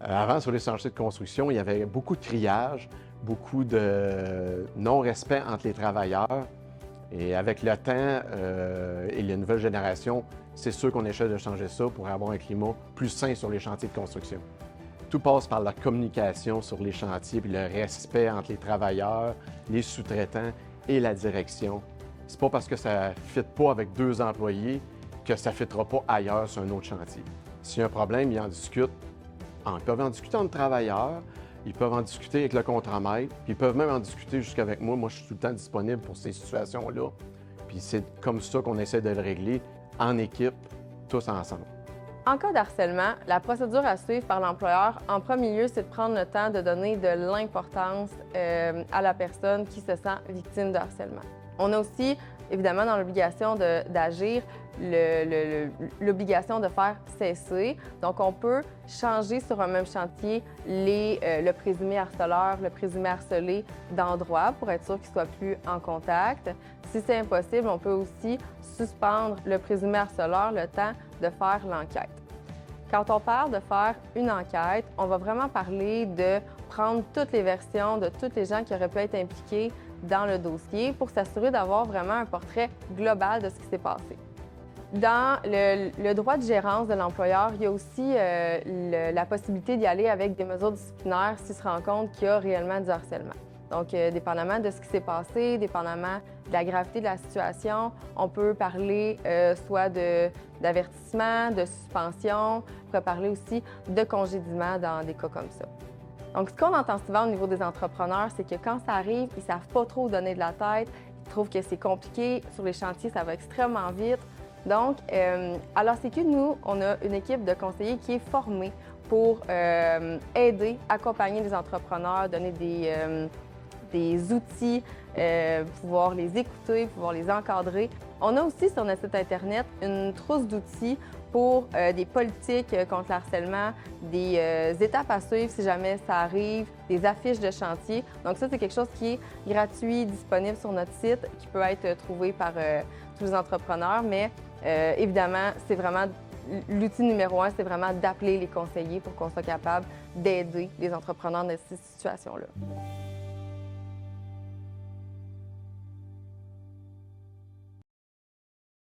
Avant, sur les chantiers de construction, il y avait beaucoup de triage, beaucoup de non-respect entre les travailleurs. Et avec le temps et les nouvelles générations, c'est sûr qu'on essaie de changer ça pour avoir un climat plus sain sur les chantiers de construction. Tout passe par la communication sur les chantiers, puis le respect entre les travailleurs, les sous-traitants et la direction. C'est pas parce que ça ne fit pas avec 2 employés que ça ne fitera pas ailleurs sur un autre chantier. S'il y a un problème, ils en discutent. Ils peuvent en discuter entre travailleurs, ils peuvent en discuter avec le contremaître, puis ils peuvent même en discuter jusqu'avec moi. Moi, je suis tout le temps disponible pour ces situations-là. Puis c'est comme ça qu'on essaie de le régler en équipe, tous ensemble. En cas d'harcèlement, la procédure à suivre par l'employeur, en premier lieu, c'est de prendre le temps de donner de l'importance à la personne qui se sent victime de harcèlement. On a aussi, évidemment, dans l'obligation d'agir, l'obligation de faire cesser. Donc, on peut changer sur un même chantier le présumé harceleur, le présumé harcelé d'endroit pour être sûr qu'ils ne soient plus en contact. Si c'est impossible, on peut aussi suspendre le présumé harceleur le temps de faire l'enquête. Quand on parle de faire une enquête, on va vraiment parler de prendre toutes les versions de tous les gens qui auraient pu être impliqués dans le dossier pour s'assurer d'avoir vraiment un portrait global de ce qui s'est passé. Dans le droit de gérance de l'employeur, il y a aussi la possibilité d'y aller avec des mesures disciplinaires s'il se rend compte qu'il y a réellement du harcèlement. Donc, dépendamment de ce qui s'est passé, dépendamment de la gravité de la situation, on peut parler soit d'avertissement, de suspension, on peut parler aussi de congédiement dans des cas comme ça. Donc, ce qu'on entend souvent au niveau des entrepreneurs, c'est que quand ça arrive, ils ne savent pas trop où donner de la tête, ils trouvent que c'est compliqué, sur les chantiers, ça va extrêmement vite. Donc, à la Sécu, nous, on a une équipe de conseillers qui est formée pour aider, accompagner les entrepreneurs, donner des outils, pouvoir les écouter, pouvoir les encadrer. On a aussi sur notre site Internet une trousse d'outils pour des politiques contre le harcèlement, des étapes à suivre si jamais ça arrive, des affiches de chantier. Donc ça, c'est quelque chose qui est gratuit, disponible sur notre site, qui peut être trouvé par tous les entrepreneurs. Mais évidemment, c'est vraiment l'outil numéro 1, c'est vraiment d'appeler les conseillers pour qu'on soit capable d'aider les entrepreneurs dans ces situations-là.